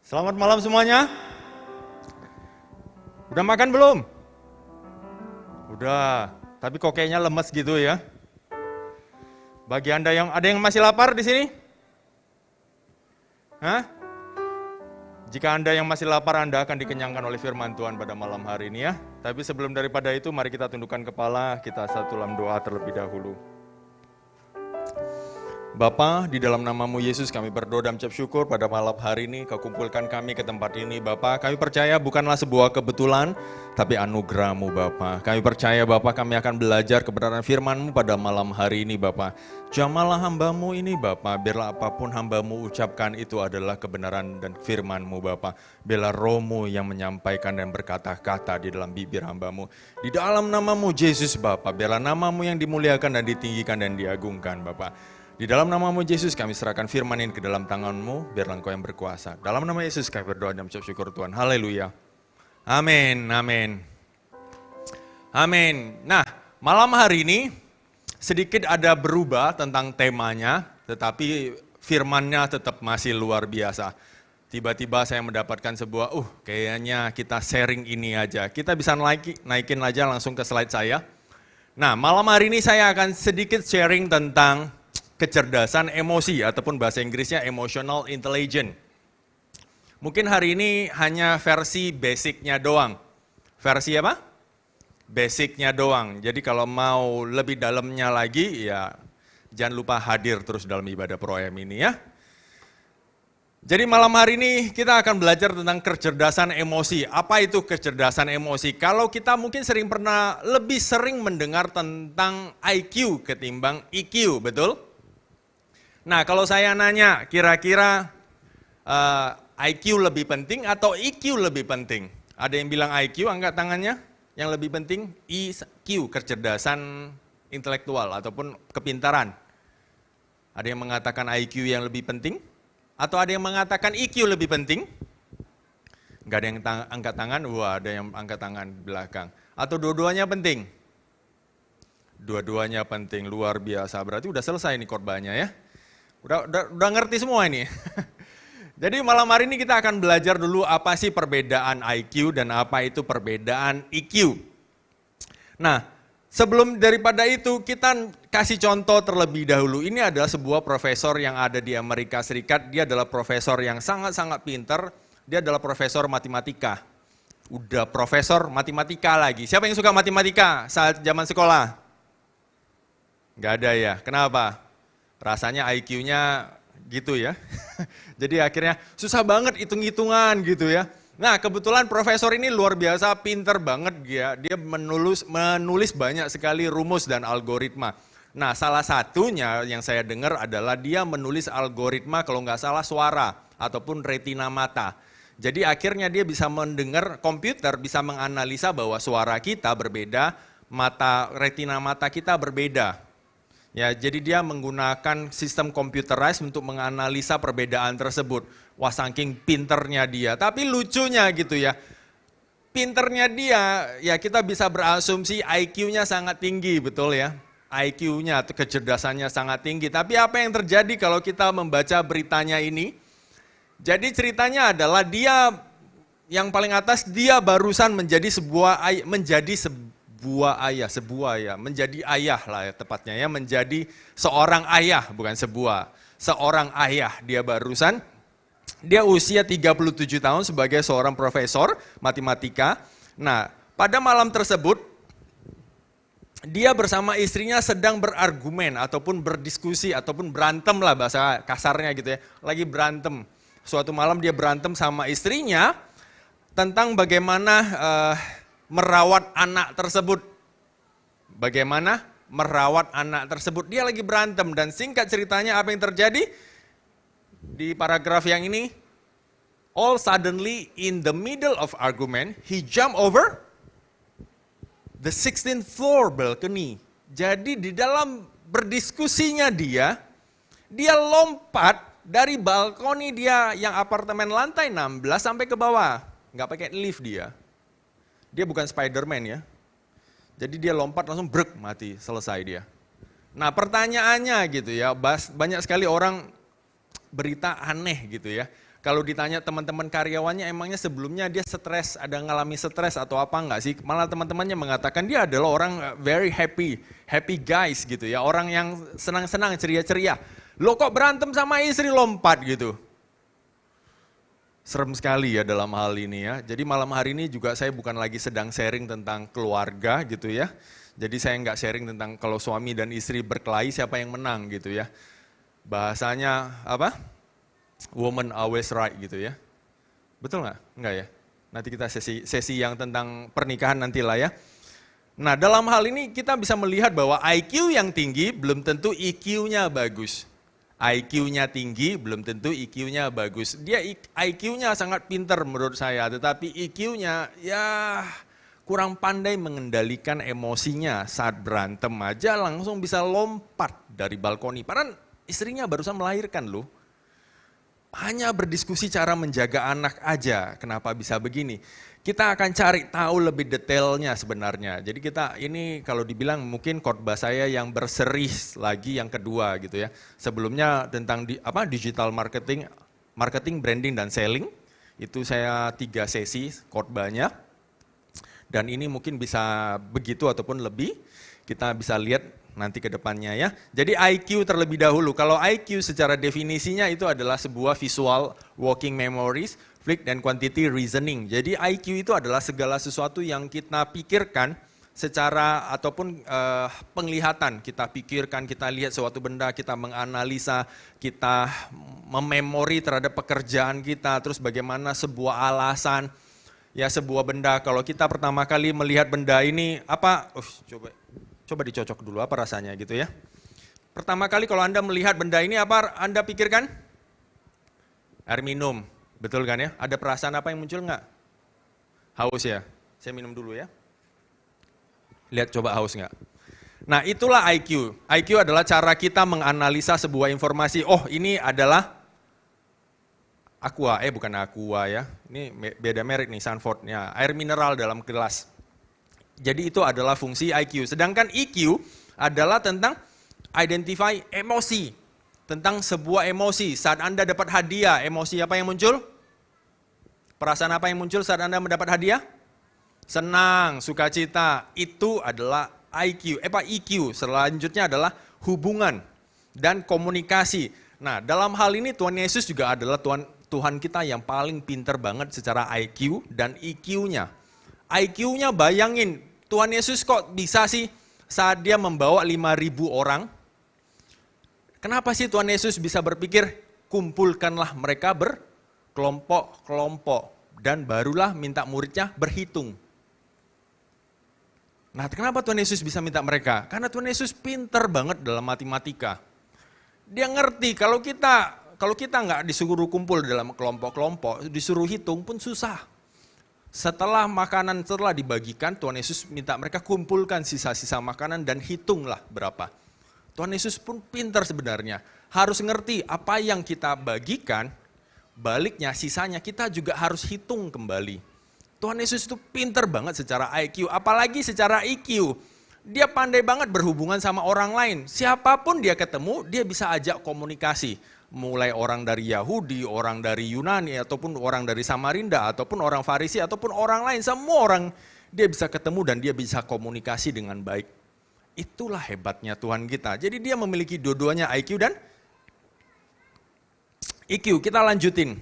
Selamat malam semuanya. Udah makan belum? Udah, tapi kok kayaknya lemes gitu ya. Bagi Anda yang ada yang masih lapar di sini? Hah? Jika Anda yang masih lapar, Anda akan dikenyangkan oleh firman Tuhan pada malam hari ini ya. Tapi sebelum daripada itu, mari kita tundukkan kepala, kita satu dalam doa terlebih dahulu. Bapa, di dalam nama-Mu Yesus kami berdoa dan mengucap syukur pada malam hari ini Kau kumpulkan kami ke tempat ini Bapa. Kami percaya bukanlah sebuah kebetulan, tapi anugerah-Mu Bapa. Kami percaya Bapa kami akan belajar kebenaran firman-Mu pada malam hari ini Bapa. Jamahlah hamba-Mu ini Bapa, biarlah apapun hamba-Mu ucapkan itu adalah kebenaran dan firman-Mu Bapa. Biarlah Roh-Mu yang menyampaikan dan berkata-kata di dalam bibir hamba-Mu. Di dalam nama-Mu Yesus Bapa, biarlah nama-Mu yang dimuliakan dan ditinggikan dan diagungkan Bapa. Di dalam nama-Mu Yesus kami serahkan firman ini ke dalam tangan-Mu, biarlah Engkau yang berkuasa. Dalam nama Yesus kami berdoa dan mengucap syukur Tuhan. Haleluya. Amin, amin. Amin. Nah, malam hari ini sedikit ada berubah tentang temanya, tetapi firman-nya tetap masih luar biasa. Tiba-tiba saya mendapatkan sebuah, kayaknya kita sharing ini aja. Kita bisa naikin aja langsung ke slide saya. Nah, malam hari ini saya akan sedikit sharing tentang kecerdasan emosi ataupun bahasa Inggrisnya emotional intelligence. Mungkin hari ini hanya versi basicnya doang. Versi apa? Basicnya doang. Jadi kalau mau lebih dalamnya lagi ya jangan lupa hadir terus dalam ibadah ProM ini ya. Jadi malam hari ini kita akan belajar tentang kecerdasan emosi. Apa itu kecerdasan emosi? Kalau kita mungkin lebih sering mendengar tentang IQ ketimbang EQ, betul? Nah, kalau saya nanya, kira-kira IQ lebih penting atau EQ lebih penting? Ada yang bilang IQ, angkat tangannya. Yang lebih penting EQ, kecerdasan intelektual ataupun kepintaran. Ada yang mengatakan IQ yang lebih penting? Atau ada yang mengatakan EQ lebih penting? Enggak ada yang angkat tangan, ada yang angkat tangan di belakang. Atau dua-duanya penting? Dua-duanya penting, luar biasa. Berarti udah selesai nih korbannya ya. Udah ngerti semua ini. Jadi malam hari ini kita akan belajar dulu apa sih perbedaan IQ dan apa itu perbedaan EQ. Nah, sebelum daripada itu kita kasih contoh terlebih dahulu. Ini adalah sebuah profesor yang ada di Amerika Serikat. Dia adalah profesor yang sangat-sangat pintar. Dia adalah profesor matematika. Udah profesor matematika lagi. Siapa yang suka matematika saat zaman sekolah? Nggak ada ya. Kenapa? Rasanya IQ-nya gitu ya. Jadi akhirnya susah banget hitung-hitungan gitu ya. Nah, kebetulan profesor ini luar biasa pinter banget ya. Dia menulis banyak sekali rumus dan algoritma. Nah, salah satunya yang saya dengar adalah dia menulis algoritma kalau nggak salah suara ataupun retina mata. Jadi akhirnya dia bisa mendengar, komputer bisa menganalisa bahwa suara kita berbeda, retina mata kita berbeda. Ya, jadi dia menggunakan sistem computerized untuk menganalisa perbedaan tersebut. Wah, saking pinternya dia. Tapi lucunya gitu ya, pinternya dia, ya kita bisa berasumsi IQ-nya sangat tinggi, betul ya. IQ-nya, kecerdasannya sangat tinggi. Tapi apa yang terjadi kalau kita membaca beritanya ini? Jadi ceritanya adalah dia, yang paling atas, dia barusan menjadi menjadi ayah lah ya tepatnya ya, menjadi seorang ayah, bukan seorang ayah. Dia usia 37 tahun sebagai seorang profesor matematika. Nah, pada malam tersebut, dia bersama istrinya sedang berargumen ataupun berdiskusi ataupun berantem lah bahasa kasarnya gitu ya, lagi berantem. Suatu malam dia berantem sama istrinya tentang bagaimana merawat anak tersebut. Bagaimana merawat anak tersebut. Dia lagi berantem dan singkat ceritanya apa yang terjadi? Di paragraf yang ini, all suddenly in the middle of argument, he jump over the 16th floor balcony. Jadi di dalam berdiskusinya dia lompat dari balkoni dia yang apartemen lantai 16 sampai ke bawah. Nggak pakai lift dia. Dia bukan Spider-Man ya. Jadi dia lompat langsung brek mati, selesai dia. Nah pertanyaannya gitu ya, banyak sekali orang berita aneh gitu ya. Kalau ditanya teman-teman karyawannya emangnya sebelumnya dia stres, ada ngalami stres atau apa enggak sih? Malah teman-temannya mengatakan dia adalah orang very happy guys gitu ya. Orang yang senang-senang, ceria-ceria. Lo kok berantem sama istri lompat gitu. Serem sekali ya dalam hal ini ya. Jadi malam hari ini juga saya bukan lagi sedang sharing tentang keluarga gitu ya. Jadi saya nggak sharing tentang kalau suami dan istri berkelahi siapa yang menang gitu ya. Bahasanya apa? Woman always right gitu ya. Betul nggak? Enggak ya? Nanti kita sesi yang tentang pernikahan nantilah ya. Nah dalam hal ini kita bisa melihat bahwa IQ yang tinggi belum tentu EQ-nya bagus. IQ-nya tinggi, belum tentu EQ-nya bagus. Dia IQ-nya sangat pintar menurut saya, tetapi EQ-nya ya kurang pandai mengendalikan emosinya. Saat berantem aja langsung bisa lompat dari balkoni. Padahal istrinya barusan melahirkan loh. Hanya berdiskusi cara menjaga anak aja, kenapa bisa begini. Kita akan cari tahu lebih detailnya sebenarnya. Jadi kita ini kalau dibilang mungkin khotbah saya yang berseri lagi yang kedua gitu ya. Sebelumnya tentang digital marketing, branding dan selling. Itu saya 3 sesi khotbahnya. Dan ini mungkin bisa begitu ataupun lebih. Kita bisa lihat nanti ke depannya ya. Jadi IQ terlebih dahulu. Kalau IQ secara definisinya itu adalah sebuah visual working memories, flick dan quantity reasoning. Jadi IQ itu adalah segala sesuatu yang kita pikirkan secara ataupun penglihatan. Kita pikirkan, kita lihat suatu benda, kita menganalisa, kita mememori terhadap pekerjaan kita, terus bagaimana sebuah alasan, ya sebuah benda. Kalau kita pertama kali melihat benda ini, apa, coba dicocok dulu apa rasanya gitu ya. Pertama kali kalau Anda melihat benda ini apa Anda pikirkan? Air minum, betul kan ya? Ada perasaan apa yang muncul nggak? Haus ya? Saya minum dulu ya. Lihat coba haus nggak? Nah itulah IQ. IQ adalah cara kita menganalisa sebuah informasi. Oh ini adalah aqua, bukan aqua ya. Ini beda merek nih, Sanford. Ya, air mineral dalam gelas. Jadi itu adalah fungsi IQ. Sedangkan EQ adalah tentang identify emosi. Tentang sebuah emosi. Saat Anda dapat hadiah, emosi apa yang muncul? Perasaan apa yang muncul saat Anda mendapat hadiah? Senang, sukacita. Itu adalah EQ. Selanjutnya adalah hubungan dan komunikasi. Nah dalam hal ini Tuhan Yesus juga adalah Tuhan kita yang paling pintar banget secara IQ dan EQ-nya. IQ-nya bayangin, Tuhan Yesus kok bisa sih saat dia membawa 5.000 orang? Kenapa sih Tuhan Yesus bisa berpikir, kumpulkanlah mereka berkelompok-kelompok dan barulah minta muridnya berhitung. Nah kenapa Tuhan Yesus bisa minta mereka? Karena Tuhan Yesus pintar banget dalam matematika. Dia ngerti kalau kita nggak disuruh kumpul dalam kelompok-kelompok, disuruh hitung pun susah. Setelah makanan telah dibagikan, Tuhan Yesus minta mereka kumpulkan sisa-sisa makanan dan hitunglah berapa. Tuhan Yesus pun pintar sebenarnya. Harus ngerti apa yang kita bagikan, baliknya sisanya kita juga harus hitung kembali. Tuhan Yesus itu pintar banget secara IQ, apalagi secara EQ. Dia pandai banget berhubungan sama orang lain. Siapapun dia ketemu, dia bisa ajak komunikasi. Mulai orang dari Yahudi, orang dari Yunani, ataupun orang dari Samarinda, ataupun orang Farisi, ataupun orang lain. Semua orang dia bisa ketemu dan dia bisa komunikasi dengan baik. Itulah hebatnya Tuhan kita. Jadi dia memiliki dua-duanya IQ dan EQ. Kita lanjutin.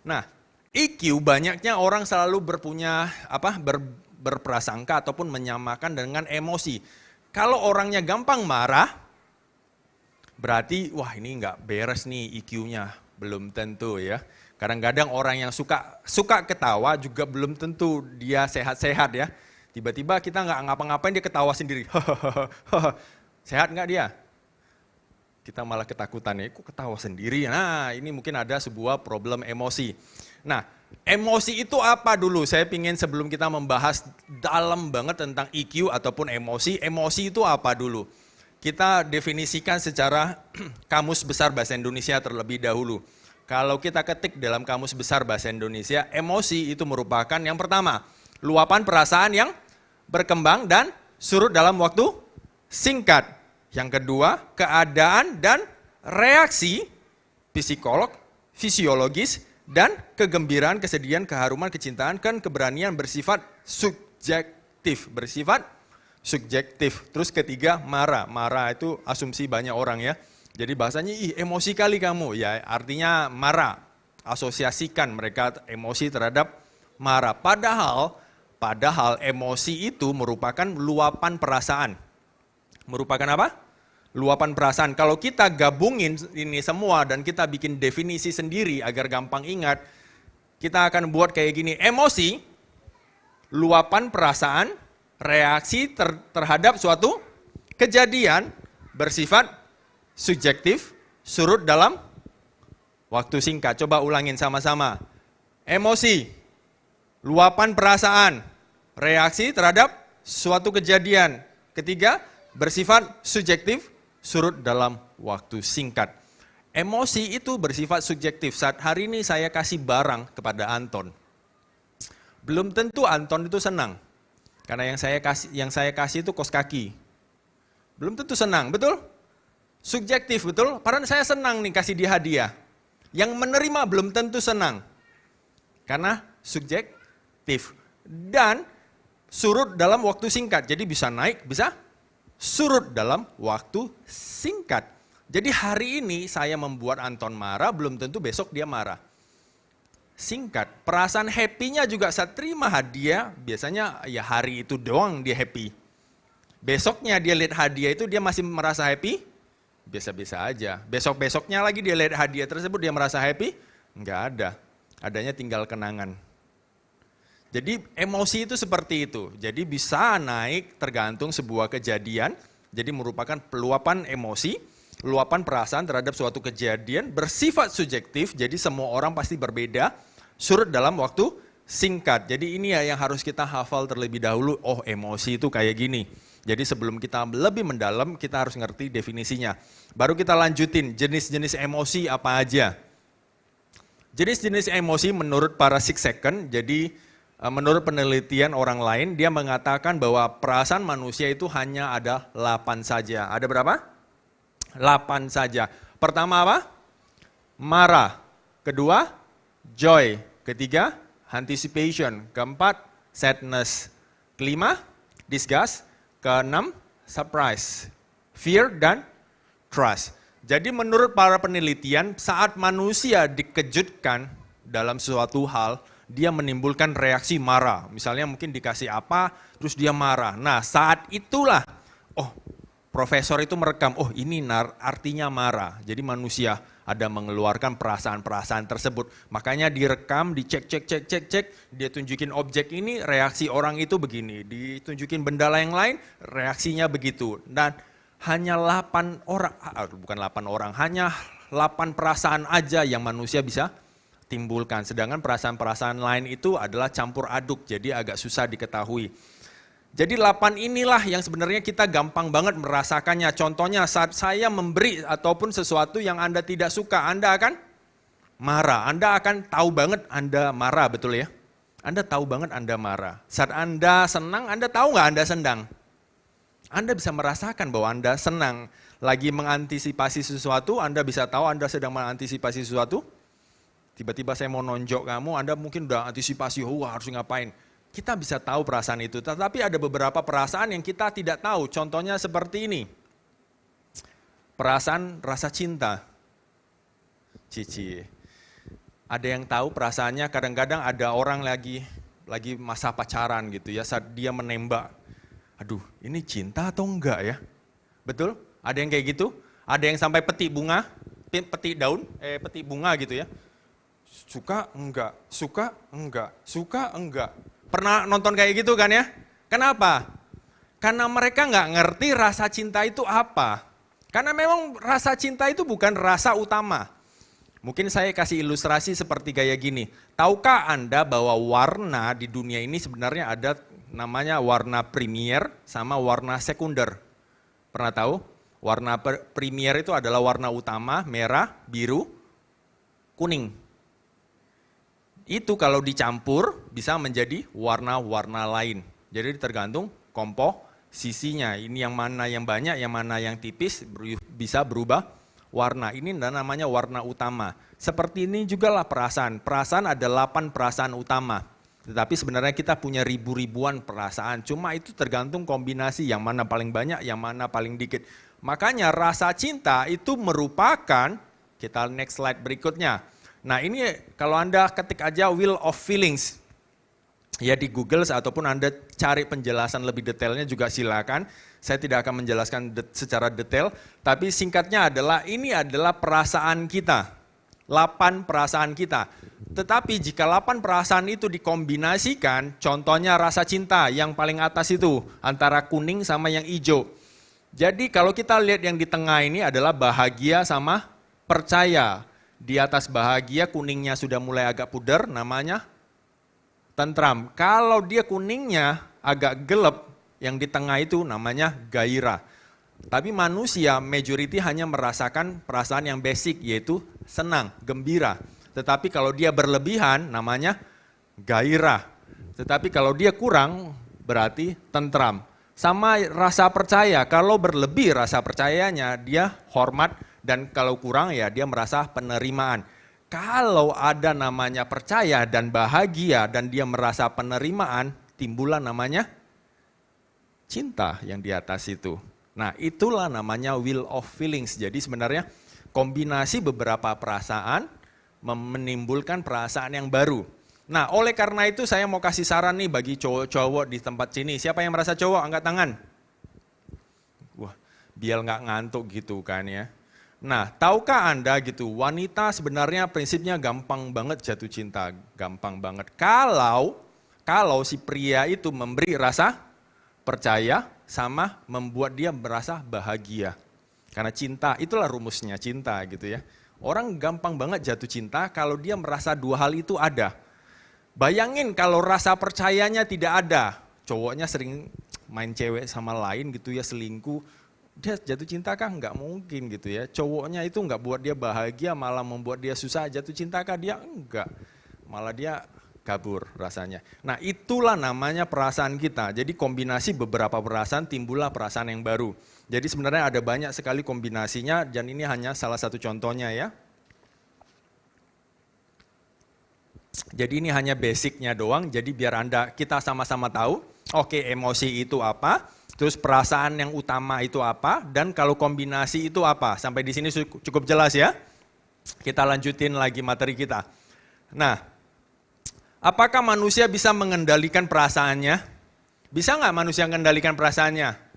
Nah, EQ banyaknya orang selalu berprasangka ataupun menyamakan dengan emosi. Kalau orangnya gampang marah, berarti wah ini nggak beres nih EQ-nya, belum tentu ya. Kadang-kadang orang yang suka ketawa juga belum tentu dia sehat-sehat ya. Tiba-tiba kita nggak ngapa-ngapain dia ketawa sendiri. Sehat nggak dia? Kita malah ketakutan ya, kok ketawa sendiri. Nah ini mungkin ada sebuah problem emosi. Nah emosi itu apa dulu? Saya pingin sebelum kita membahas dalam banget tentang EQ ataupun emosi itu apa dulu? Kita definisikan secara Kamus Besar Bahasa Indonesia terlebih dahulu. Kalau kita ketik dalam Kamus Besar Bahasa Indonesia, emosi itu merupakan yang pertama, luapan perasaan yang berkembang dan surut dalam waktu singkat. Yang kedua, keadaan dan reaksi psikolog, fisiologis, dan kegembiraan, kesedihan, keharuman, kecintaan, kan keberanian bersifat subjektif. Bersifat subjektif. Terus ketiga, marah. Marah itu asumsi banyak orang ya. Jadi bahasanya, ih emosi kali kamu. Ya artinya marah. Asosiasikan mereka emosi terhadap marah. Padahal emosi itu merupakan luapan perasaan. Merupakan apa? Luapan perasaan. Kalau kita gabungin ini semua dan kita bikin definisi sendiri agar gampang ingat, kita akan buat kayak gini. Emosi, luapan perasaan, reaksi terhadap suatu kejadian bersifat subjektif, surut dalam waktu singkat. Coba ulangin sama-sama. Emosi, luapan perasaan, reaksi terhadap suatu kejadian. Ketiga, bersifat subjektif, surut dalam waktu singkat. Emosi itu bersifat subjektif. Saat hari ini saya kasih barang kepada Anton. Belum tentu Anton itu senang. Karena yang saya kasih itu kos kaki. Belum tentu senang, betul? Subjektif, betul? Padahal saya senang nih kasih dia hadiah. Yang menerima belum tentu senang. Karena subjektif. Dan surut dalam waktu singkat. Jadi bisa naik, bisa surut dalam waktu singkat. Jadi hari ini saya membuat Anton marah, belum tentu besok dia marah. Singkat, perasaan happy-nya juga saat terima hadiah, biasanya ya hari itu doang dia happy. Besoknya dia lihat hadiah itu dia masih merasa happy? Biasa-biasa aja. Besok-besoknya lagi dia lihat hadiah tersebut dia merasa happy? Enggak ada. Adanya tinggal kenangan. Jadi emosi itu seperti itu. Jadi bisa naik tergantung sebuah kejadian. Jadi merupakan peluapan emosi, luapan perasaan terhadap suatu kejadian bersifat subjektif. Jadi semua orang pasti berbeda, surut dalam waktu singkat. Jadi ini ya yang harus kita hafal terlebih dahulu. Oh emosi itu kayak gini. Jadi sebelum kita lebih mendalam kita harus ngerti definisinya. Baru kita lanjutin jenis-jenis emosi apa aja. Jenis-jenis emosi menurut para Six Second, jadi menurut penelitian orang lain, dia mengatakan bahwa perasaan manusia itu hanya ada 8 saja. Ada berapa? 8 saja. Pertama apa? Marah. Kedua, joy. Ketiga, anticipation. Keempat, sadness. Kelima, disgust. Keenam, surprise. Fear dan trust. Jadi menurut para penelitian, saat manusia dikejutkan dalam suatu hal, dia menimbulkan reaksi marah. Misalnya mungkin dikasih apa, terus dia marah. Nah saat itulah, oh profesor itu merekam, oh ini artinya marah. Jadi manusia ada mengeluarkan perasaan-perasaan tersebut. Makanya direkam, dicek, dia tunjukin objek ini, reaksi orang itu begini. Ditunjukin benda yang lain, reaksinya begitu. Dan hanya 8 orang, bukan 8 orang, hanya 8 perasaan aja yang manusia bisa timbulkan. Sedangkan perasaan-perasaan lain itu adalah campur aduk, jadi agak susah diketahui. Jadi 8 inilah yang sebenarnya kita gampang banget merasakannya. Contohnya saat saya memberi ataupun sesuatu yang Anda tidak suka, Anda akan marah. Anda akan tahu banget Anda marah, betul ya? Anda tahu banget Anda marah. Saat Anda senang, Anda tahu nggak Anda senang? Anda bisa merasakan bahwa Anda senang. Lagi mengantisipasi sesuatu, Anda bisa tahu Anda sedang mengantisipasi sesuatu. Tiba-tiba saya mau nonjok kamu, Anda mungkin udah antisipasi, harus ngapain. Kita bisa tahu perasaan itu, tetapi ada beberapa perasaan yang kita tidak tahu. Contohnya seperti ini. Perasaan rasa cinta. Cici. Ada yang tahu perasaannya, kadang-kadang ada orang lagi masa pacaran gitu ya, saat dia menembak. Aduh, ini cinta atau enggak ya? Betul? Ada yang kayak gitu? Ada yang sampai petik bunga, petik bunga gitu ya. Suka enggak, suka enggak, suka enggak. Pernah nonton kayak gitu kan ya? Kenapa? Karena mereka nggak ngerti rasa cinta itu apa. Karena memang rasa cinta itu bukan rasa utama. Mungkin saya kasih ilustrasi seperti kayak gini. Tahukah Anda bahwa warna di dunia ini sebenarnya ada namanya warna primer sama warna sekunder? Pernah tahu? Warna primer itu adalah warna utama, merah, biru, kuning. Itu kalau dicampur bisa menjadi warna-warna lain. Jadi tergantung komposisinya. Ini yang mana yang banyak, yang mana yang tipis bisa berubah warna. Ini namanya warna utama. Seperti ini juga lah perasaan. Perasaan ada 8 perasaan utama. Tetapi sebenarnya kita punya ribu-ribuan perasaan. Cuma itu tergantung kombinasi yang mana paling banyak, yang mana paling dikit. Makanya rasa cinta itu merupakan, kita next slide berikutnya. Nah ini kalau Anda ketik aja wheel of feelings. Ya di Google ataupun Anda cari penjelasan lebih detailnya juga silakan. Saya tidak akan menjelaskan secara detail. Tapi singkatnya adalah ini adalah perasaan kita. 8 perasaan kita. Tetapi jika 8 perasaan itu dikombinasikan, contohnya rasa cinta yang paling atas itu, antara kuning sama yang hijau. Jadi kalau kita lihat yang di tengah ini adalah bahagia sama percaya. Di atas bahagia kuningnya sudah mulai agak pudar, namanya tentram. Kalau dia kuningnya agak gelap, yang di tengah itu namanya gairah. Tapi manusia majority hanya merasakan perasaan yang basic, yaitu senang, gembira. Tetapi kalau dia berlebihan namanya gairah. Tetapi kalau dia kurang berarti tentram. Sama rasa percaya, kalau berlebih rasa percayanya dia hormat, dan kalau kurang ya dia merasa penerimaan. Kalau ada namanya percaya dan bahagia dan dia merasa penerimaan, timbullah namanya cinta yang di atas itu. Nah itulah namanya wheel of feelings. Jadi sebenarnya kombinasi beberapa perasaan menimbulkan perasaan yang baru. Nah oleh karena itu saya mau kasih saran nih bagi cowok-cowok di tempat sini. Siapa yang merasa cowok? Angkat tangan. Wah, biar nggak ngantuk gitu kan ya. Nah tahukah Anda gitu, wanita sebenarnya prinsipnya gampang banget jatuh cinta. Gampang banget. Kalau si pria itu memberi rasa percaya sama membuat dia merasa bahagia. Karena cinta, itulah rumusnya cinta gitu ya. Orang gampang banget jatuh cinta kalau dia merasa 2 hal itu ada. Bayangin kalau rasa percayanya tidak ada. Cowoknya sering main cewek sama lain gitu ya, selingkuh. Dia jatuh cinta kah? Enggak mungkin gitu ya. Cowoknya itu enggak buat dia bahagia, malah membuat dia susah. Jatuh cinta kah dia? Enggak. Malah dia kabur rasanya. Nah itulah namanya perasaan kita. Jadi kombinasi beberapa perasaan timbullah perasaan yang baru. Jadi sebenarnya ada banyak sekali kombinasinya dan ini hanya salah satu contohnya ya. Jadi ini hanya basicnya doang. Jadi biar kita sama-sama tahu, oke, emosi itu apa, terus perasaan yang utama itu apa, dan kalau kombinasi itu apa. Sampai di sini cukup jelas ya. Kita lanjutin lagi materi kita. Nah, apakah manusia bisa mengendalikan perasaannya? Bisa nggak manusia mengendalikan perasaannya?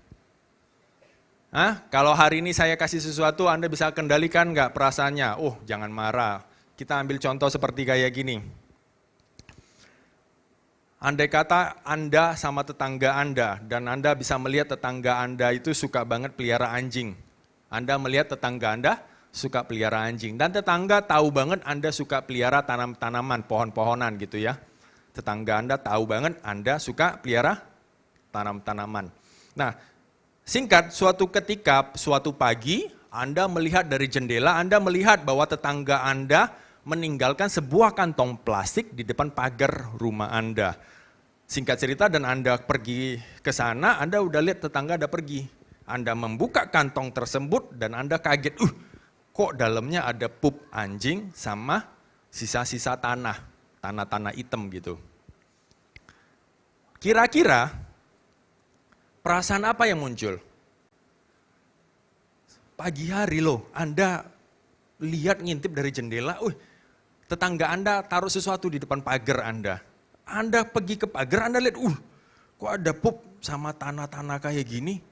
Kalau hari ini saya kasih sesuatu, Anda bisa kendalikan nggak perasaannya? Oh, jangan marah. Kita ambil contoh seperti kayak gini. Andai kata Anda sama tetangga Anda, dan Anda bisa melihat tetangga Anda itu suka banget pelihara anjing. Anda melihat tetangga Anda suka pelihara anjing. Dan tetangga tahu banget Anda suka pelihara tanaman, pohon-pohonan gitu ya. Tetangga Anda tahu banget Anda suka pelihara tanaman. Nah, singkat, suatu ketika, suatu pagi, Anda melihat dari jendela, Anda melihat bahwa tetangga Anda meninggalkan sebuah kantong plastik di depan pagar rumah Anda. Singkat cerita, dan Anda pergi ke sana, Anda udah lihat tetangga Anda pergi. Anda membuka kantong tersebut dan Anda kaget, kok dalamnya ada pup anjing sama sisa-sisa tanah hitam gitu. Kira-kira perasaan apa yang muncul? Pagi hari loh, Anda lihat ngintip dari jendela, tetangga Anda taruh sesuatu di depan pagar Anda. Anda pergi ke pagar, Anda lihat, kok ada pup sama tanah-tanah kayak gini?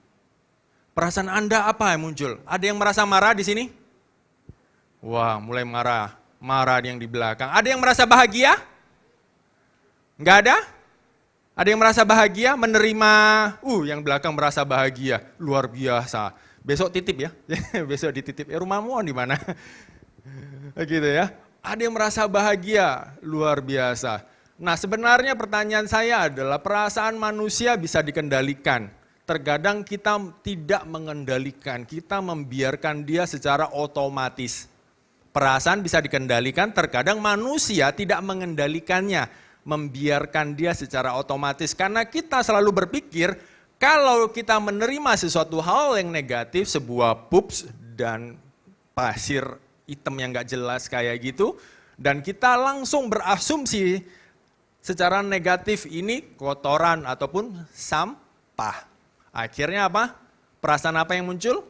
Perasaan Anda apa yang muncul? Ada yang merasa marah di sini? Wah, mulai marah yang di belakang. Ada yang merasa bahagia? Enggak ada? Ada yang merasa bahagia, menerima, yang belakang merasa bahagia, luar biasa. Besok titip ya, besok dititip, rumahmu di mana? Gitu ya. Ada yang merasa bahagia, luar biasa. Nah sebenarnya pertanyaan saya adalah perasaan manusia bisa dikendalikan. Terkadang kita tidak mengendalikan, kita membiarkan dia secara otomatis. Perasaan bisa dikendalikan, terkadang manusia tidak mengendalikannya, membiarkan dia secara otomatis. Karena kita selalu berpikir, kalau kita menerima sesuatu hal yang negatif, sebuah pups dan pasir hitam yang nggak jelas kayak gitu. Dan kita langsung berasumsi secara negatif ini kotoran ataupun sampah. Akhirnya apa? Perasaan apa yang muncul?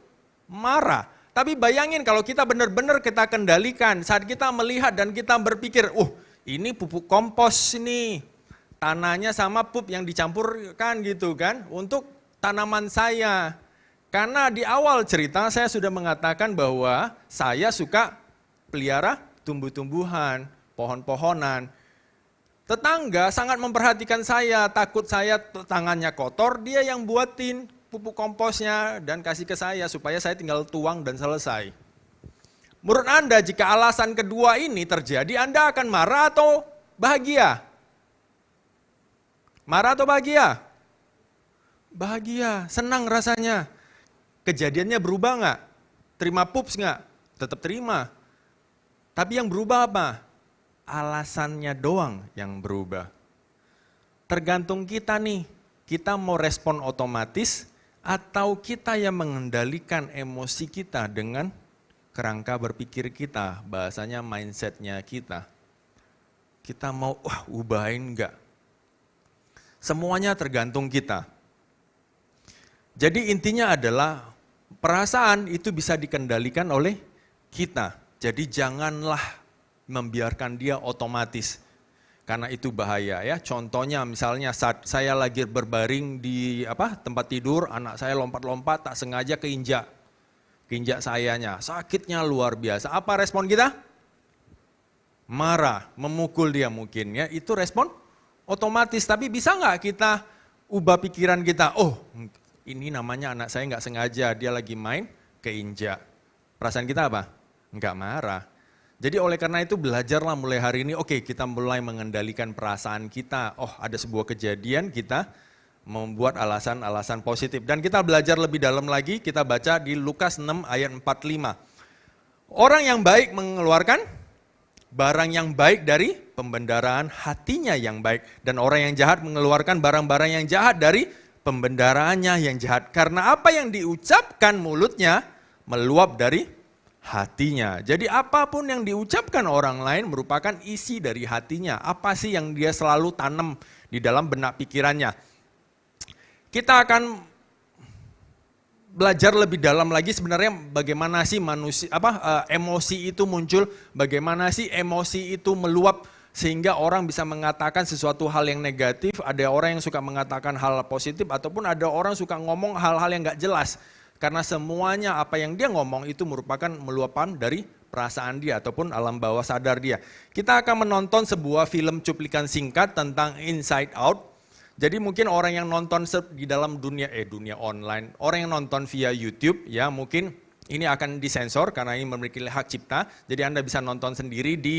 Marah. Tapi bayangin kalau kita benar-benar kita kendalikan saat kita melihat dan kita berpikir, ini pupuk kompos ini, tanahnya sama pup yang dicampurkan gitu kan, untuk tanaman saya. Karena di awal cerita saya sudah mengatakan bahwa saya suka pelihara tumbuh-tumbuhan, pohon-pohonan. Tetangga sangat memperhatikan saya, takut saya tangannya kotor, dia yang buatin pupuk komposnya dan kasih ke saya supaya saya tinggal tuang dan selesai. Menurut Anda jika alasan kedua ini terjadi, Anda akan marah atau bahagia? Marah atau bahagia? Bahagia, senang rasanya. Kejadiannya berubah nggak? Terima pups nggak? Tetap terima. Tapi yang berubah apa? Alasannya doang yang berubah. Tergantung kita nih, kita mau respon otomatis atau kita yang mengendalikan emosi kita dengan kerangka berpikir kita, bahasanya mindsetnya kita. Kita mau ubahin enggak? Semuanya tergantung kita. Jadi intinya adalah perasaan itu bisa dikendalikan oleh kita. Jadi janganlah membiarkan dia otomatis. Karena itu bahaya ya. Contohnya misalnya saat saya lagi berbaring di tempat tidur, anak saya lompat-lompat tak sengaja keinjak sayanya. Sakitnya luar biasa. Apa respon kita? Marah, memukul dia mungkin ya. Itu respon otomatis. Tapi bisa nggak kita ubah pikiran kita? Ini namanya anak saya nggak sengaja, dia lagi main keinjak. Perasaan kita apa? Nggak marah. Jadi oleh karena itu belajarlah mulai hari ini, kita mulai mengendalikan perasaan kita. Ada sebuah kejadian, kita membuat alasan-alasan positif. Dan kita belajar lebih dalam lagi, kita baca di Lukas 6 ayat 45. Orang yang baik mengeluarkan barang yang baik dari pembendaraan hatinya yang baik. Dan orang yang jahat mengeluarkan barang-barang yang jahat dari pembendaraannya yang jahat. Karena apa yang diucapkan mulutnya meluap dari hatinya. Jadi apapun yang diucapkan orang lain merupakan isi dari hatinya. Apa sih yang dia selalu tanam di dalam benak pikirannya. Kita akan belajar lebih dalam lagi sebenarnya bagaimana sih emosi itu muncul, bagaimana sih emosi itu meluap sehingga orang bisa mengatakan sesuatu hal yang negatif, ada orang yang suka mengatakan hal positif ataupun ada orang suka ngomong hal-hal yang gak jelas. Karena semuanya apa yang dia ngomong itu merupakan meluapan dari perasaan dia ataupun alam bawah sadar dia. Kita akan menonton sebuah film cuplikan singkat tentang Inside Out. Jadi mungkin orang yang nonton di dalam dunia online, orang yang nonton via YouTube ya mungkin ini akan disensor karena ini memiliki hak cipta. Jadi Anda bisa nonton sendiri di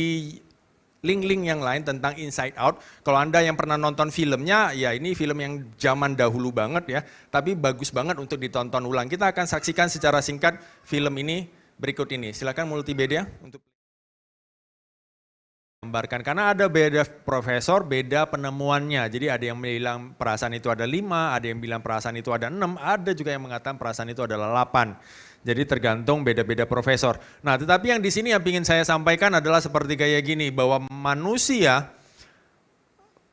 link-link yang lain tentang Inside Out. Kalau Anda yang pernah nonton filmnya, ya ini film yang zaman dahulu banget ya, tapi bagus banget untuk ditonton ulang. Kita akan saksikan secara singkat film ini berikut ini. Silakan multimedia untuk gambarkan. Karena ada beda profesor, beda penemuannya. Jadi ada yang bilang perasaan itu ada 5, ada yang bilang perasaan itu ada 6, ada juga yang mengatakan perasaan itu adalah 8. Jadi tergantung beda-beda profesor. Nah, tetapi yang di sini yang ingin saya sampaikan adalah seperti kayak gini, bahwa manusia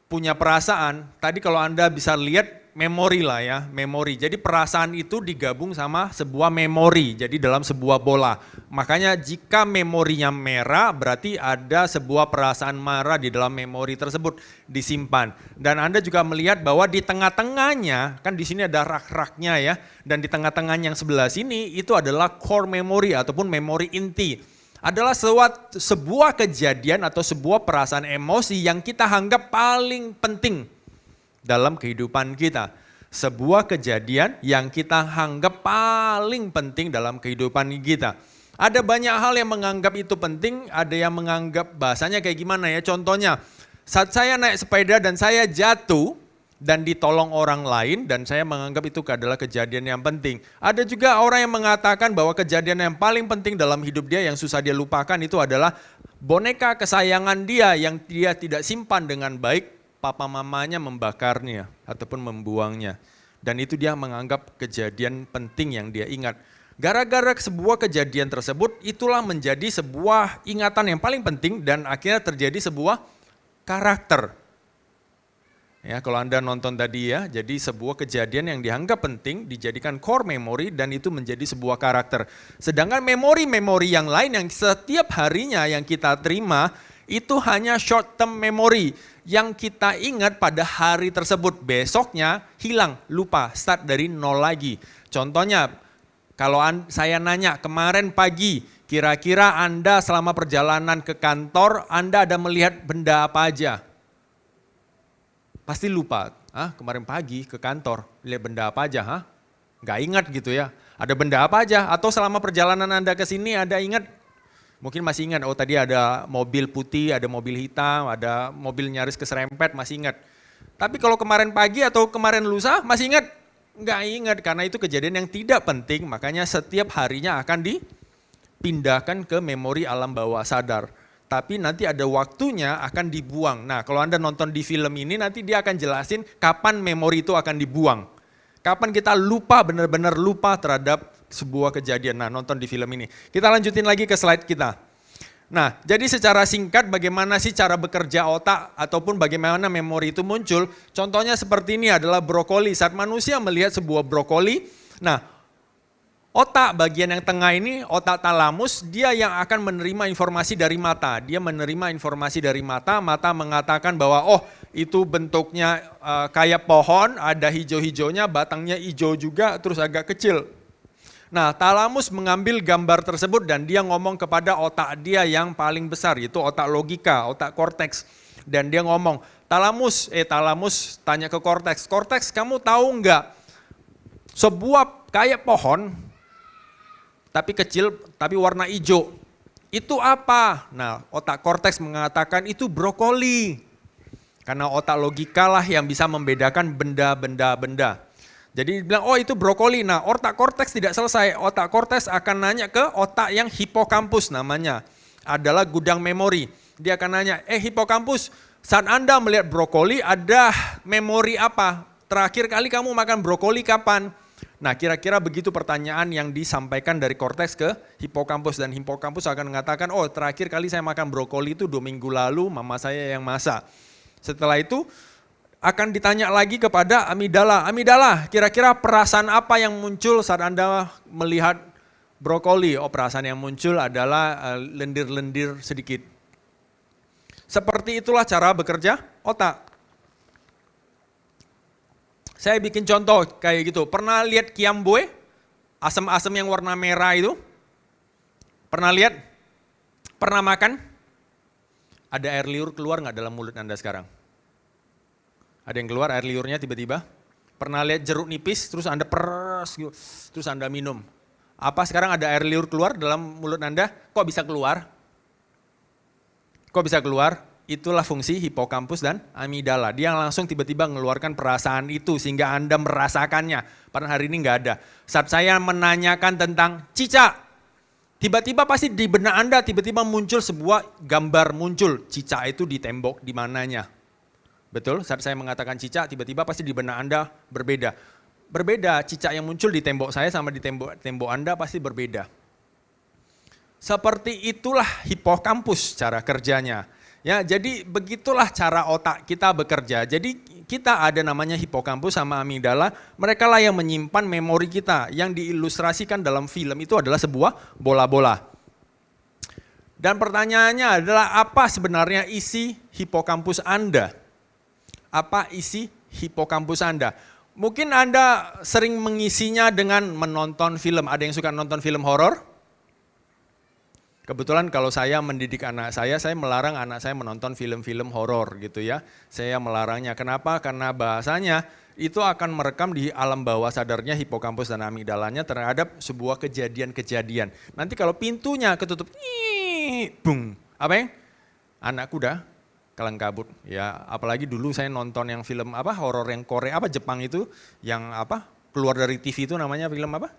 punya perasaan. Tadi kalau Anda bisa lihat memori lah ya, memori. Jadi perasaan itu digabung sama sebuah memori, jadi dalam sebuah bola. Makanya jika memorinya merah, berarti ada sebuah perasaan marah di dalam memori tersebut disimpan. Dan Anda juga melihat bahwa di tengah-tengahnya, kan di sini ada rak-raknya ya, dan di tengah-tengah yang sebelah sini itu adalah core memory ataupun memori inti. Adalah sebuah kejadian atau sebuah perasaan emosi yang kita anggap paling penting dalam kehidupan kita. Sebuah kejadian yang kita anggap paling penting dalam kehidupan kita. Ada banyak hal yang menganggap itu penting, ada yang menganggap bahasanya kayak gimana ya. Contohnya, saat saya naik sepeda dan saya jatuh dan ditolong orang lain dan saya menganggap itu adalah kejadian yang penting. Ada juga orang yang mengatakan bahwa kejadian yang paling penting dalam hidup dia yang susah dia lupakan itu adalah boneka kesayangan dia yang dia tidak simpan dengan baik, papa mamanya membakarnya ataupun membuangnya. Dan itu dia menganggap kejadian penting yang dia ingat. Gara-gara sebuah kejadian tersebut, itulah menjadi sebuah ingatan yang paling penting dan akhirnya terjadi sebuah karakter. Ya, kalau Anda nonton tadi ya, jadi sebuah kejadian yang dianggap penting dijadikan core memory dan itu menjadi sebuah karakter. Sedangkan memori-memori yang lain yang setiap harinya yang kita terima itu hanya short term memory yang kita ingat pada hari tersebut. Besoknya hilang, lupa, start dari nol lagi. Contohnya, kalau saya nanya kemarin pagi, kira-kira Anda selama perjalanan ke kantor, Anda ada melihat benda apa aja? Pasti lupa. Kemarin pagi ke kantor, lihat benda apa aja? Nggak ingat gitu ya. Ada benda apa aja? Atau selama perjalanan Anda ke sini ada ingat? Mungkin masih ingat, oh tadi ada mobil putih, ada mobil hitam, ada mobil nyaris keserempet, masih ingat. Tapi kalau kemarin pagi atau kemarin lusa, masih ingat? Nggak ingat, karena itu kejadian yang tidak penting, makanya setiap harinya akan dipindahkan ke memori alam bawah sadar. Tapi nanti ada waktunya akan dibuang. Nah, kalau Anda nonton di film ini, nanti dia akan jelasin kapan memori itu akan dibuang. Kapan kita lupa, benar-benar lupa terhadap sebuah kejadian. Nah, nonton di film ini. Kita lanjutin lagi ke slide kita. Nah, jadi secara singkat bagaimana sih cara bekerja otak ataupun bagaimana memori itu muncul. Contohnya seperti ini adalah brokoli. Saat manusia melihat sebuah brokoli, nah otak bagian yang tengah ini, otak talamus, dia yang akan menerima informasi dari mata. Dia menerima informasi dari mata, mata mengatakan bahwa oh itu bentuknya kayak pohon, ada hijau-hijaunya, batangnya hijau juga, terus agak kecil. Nah, talamus mengambil gambar tersebut dan dia ngomong kepada otak dia yang paling besar, yaitu otak logika, otak korteks. Dan dia ngomong, talamus tanya ke korteks, korteks kamu tahu enggak sebuah kayak pohon, tapi kecil, tapi warna hijau, itu apa? Nah, otak korteks mengatakan itu brokoli. Karena otak logika lah yang bisa membedakan benda-benda. Jadi bilang, oh itu brokoli. Nah, otak korteks tidak selesai. Otak korteks akan nanya ke otak yang hipokampus namanya. Adalah gudang memori. Dia akan nanya, hipokampus, saat Anda melihat brokoli ada memori apa? Terakhir kali kamu makan brokoli kapan? Nah, kira-kira begitu pertanyaan yang disampaikan dari korteks ke hipokampus. Dan hipokampus akan mengatakan, oh terakhir kali saya makan brokoli itu 2 minggu lalu, mama saya yang masak. Setelah itu, akan ditanya lagi kepada amigdala. Amigdala, kira-kira perasaan apa yang muncul saat Anda melihat brokoli? Oh, perasaan yang muncul adalah lendir-lendir sedikit. Seperti itulah cara bekerja otak. Saya bikin contoh kayak gitu. Pernah lihat kiamboe? Asam-asam yang warna merah itu? Pernah lihat? Pernah makan? Ada air liur keluar nggak dalam mulut Anda sekarang? Ada yang keluar air liurnya tiba-tiba. Pernah lihat jeruk nipis terus Anda peres gitu, terus Anda minum. Apa sekarang ada air liur keluar dalam mulut Anda? Kok bisa keluar? Kok bisa keluar? Itulah fungsi hipokampus dan amigdala. Dia langsung tiba-tiba mengeluarkan perasaan itu sehingga Anda merasakannya. Padahal hari ini nggak ada. Saat saya menanyakan tentang cicak, tiba-tiba pasti di benak Anda tiba-tiba muncul sebuah gambar muncul. Cicak itu di tembok di mananya. Betul, saat saya mengatakan cicak, tiba-tiba pasti di benak Anda berbeda. Berbeda, cicak yang muncul di tembok saya sama di tembok Anda pasti berbeda. Seperti itulah hipokampus cara kerjanya. Ya, jadi begitulah cara otak kita bekerja. Jadi kita ada namanya hipokampus sama amigdala, mereka lah yang menyimpan memori kita. Yang diilustrasikan dalam film itu adalah sebuah bola-bola. Dan pertanyaannya adalah apa sebenarnya isi hipokampus Anda? Apa isi hipokampus Anda? Mungkin Anda sering mengisinya dengan menonton film. Ada yang suka nonton film horor? Kebetulan kalau saya mendidik anak saya melarang anak saya menonton film-film horor gitu ya. Saya melarangnya. Kenapa? Karena bahasanya itu akan merekam di alam bawah sadarnya hipokampus dan amigdalanya terhadap sebuah kejadian-kejadian. Nanti kalau pintunya ketutup, bung, apa yang? Anak kuda kalang kabut. Ya, apalagi dulu saya nonton yang film apa horor yang Korea apa Jepang itu yang apa keluar dari TV itu namanya film apa?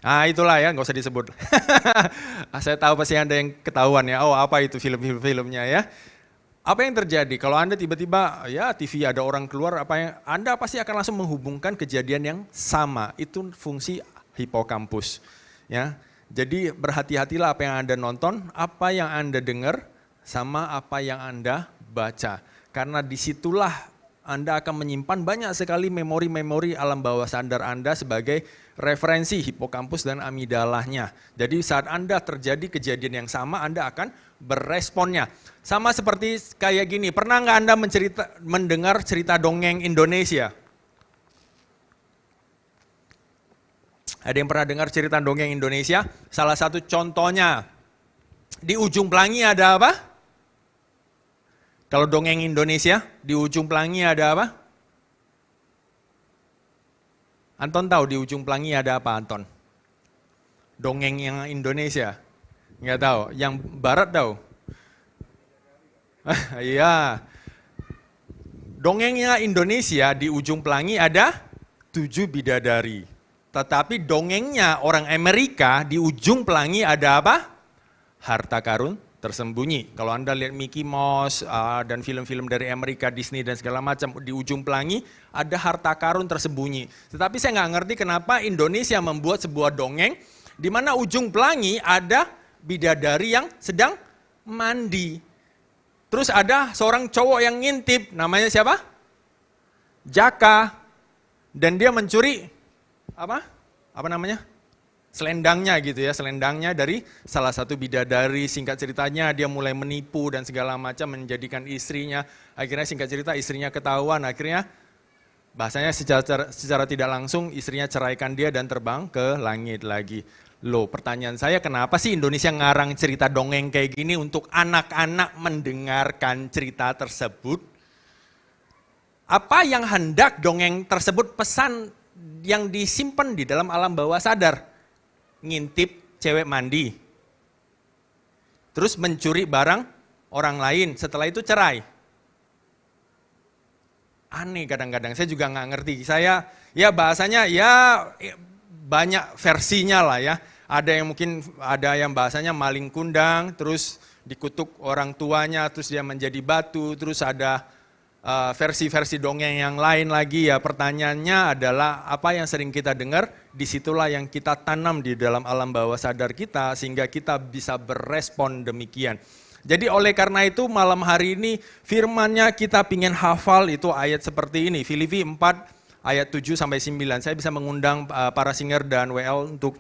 Ah itulah ya, nggak usah disebut. Saya tahu pasti Anda yang ketahuan ya, oh apa itu film-filmnya ya. Apa yang terjadi kalau Anda tiba-tiba ya TV ada orang keluar, apa yang Anda pasti akan langsung menghubungkan kejadian yang sama. Itu fungsi hipokampus. Ya, jadi berhati-hatilah apa yang Anda nonton, apa yang Anda dengar, sama apa yang Anda baca. Karena disitulah Anda akan menyimpan banyak sekali memori-memori alam bawah sadar Anda sebagai referensi hipokampus dan amigdalanya. Jadi saat Anda terjadi kejadian yang sama, Anda akan beresponnya. Sama seperti kayak gini, pernah nggak Anda mendengar cerita dongeng Indonesia? Ada yang pernah dengar cerita dongeng Indonesia? Salah satu contohnya, di ujung pelangi ada apa? Kalau dongeng Indonesia, di ujung pelangi ada apa? Anton tahu di ujung pelangi ada apa, Anton? Dongeng yang Indonesia? Nggak tahu. Yang barat tahu? Iya. Dongengnya Indonesia di ujung pelangi ada 7 bidadari. Tetapi dongengnya orang Amerika di ujung pelangi ada apa? Harta karun tersembunyi. Kalau Anda lihat Mickey Mouse dan film-film dari Amerika, Disney dan segala macam, di ujung pelangi ada harta karun tersembunyi. Tetapi saya nggak ngerti kenapa Indonesia membuat sebuah dongeng di mana ujung pelangi ada bidadari yang sedang mandi. Terus ada seorang cowok yang ngintip, namanya siapa? Jaka. Dan dia mencuri apa namanya? Selendangnya gitu ya, selendangnya dari salah satu bidadari. Singkat ceritanya dia mulai menipu dan segala macam, menjadikan istrinya. Akhirnya singkat cerita istrinya ketahuan, akhirnya bahasanya secara tidak langsung istrinya ceraikan dia dan terbang ke langit lagi. Loh, pertanyaan saya, kenapa sih Indonesia ngarang cerita dongeng kayak gini untuk anak-anak mendengarkan cerita tersebut? Apa yang hendak dongeng tersebut pesan yang disimpan di dalam alam bawah sadar? Ngintip cewek mandi, terus mencuri barang orang lain, setelah itu cerai. Aneh kadang-kadang, saya juga nggak ngerti. Saya ya bahasanya ya banyak versinya lah ya. Ada yang mungkin ada yang bahasanya maling kundang, terus dikutuk orang tuanya, terus dia menjadi batu, terus ada versi-versi dongeng yang lain lagi. Ya pertanyaannya adalah apa yang sering kita dengar, disitulah yang kita tanam di dalam alam bawah sadar kita sehingga kita bisa berespon demikian. Jadi oleh karena itu malam hari ini firman-Nya kita pingin hafal itu ayat seperti ini, Filipi 4 ayat 7 sampai 9. Saya bisa mengundang para singer dan WL untuk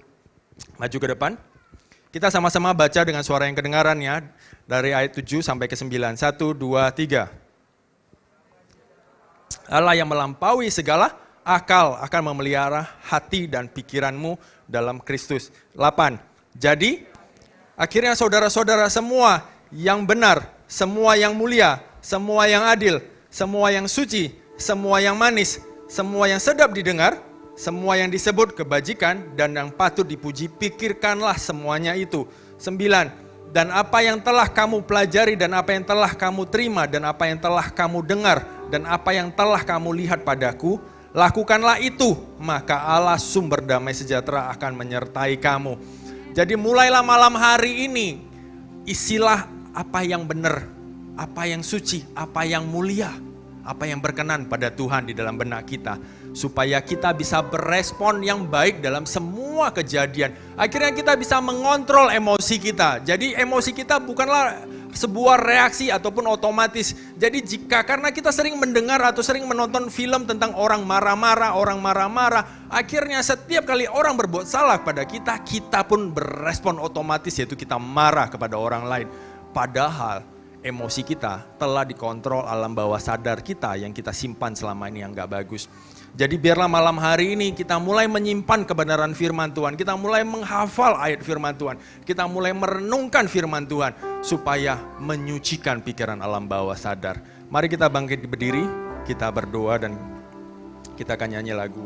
maju ke depan. Kita sama-sama baca dengan suara yang kedengaran ya, dari ayat 7 sampai ke 9. 1, 2, 3. Allah yang melampaui segala akal akan memelihara hati dan pikiranmu dalam Kristus. 8. Jadi, akhirnya saudara-saudara semua yang benar, semua yang mulia, semua yang adil, semua yang suci, semua yang manis, semua yang sedap didengar, semua yang disebut kebajikan dan yang patut dipuji, pikirkanlah semuanya itu. 9. Dan apa yang telah kamu pelajari dan apa yang telah kamu terima dan apa yang telah kamu dengar dan apa yang telah kamu lihat padaku, lakukanlah itu, maka Allah sumber damai sejahtera akan menyertai kamu. Jadi mulailah malam hari ini, isilah apa yang benar, apa yang suci, apa yang mulia, apa yang berkenan pada Tuhan di dalam benak kita. Supaya kita bisa berespon yang baik dalam semua kejadian. Akhirnya kita bisa mengontrol emosi kita. Jadi emosi kita bukanlah sebuah reaksi ataupun otomatis. Jadi jika karena kita sering mendengar atau sering menonton film tentang orang marah-marah, akhirnya setiap kali orang berbuat salah pada kita, kita pun berespon otomatis, yaitu kita marah kepada orang lain. Padahal emosi kita telah dikontrol alam bawah sadar kita yang kita simpan selama ini yang gak bagus. Jadi biarlah malam hari ini kita mulai menyimpan kebenaran firman Tuhan. Kita mulai menghafal ayat firman Tuhan. Kita mulai merenungkan firman Tuhan. Supaya menyucikan pikiran alam bawah sadar. Mari kita bangkit berdiri, kita berdoa dan kita akan nyanyi lagu.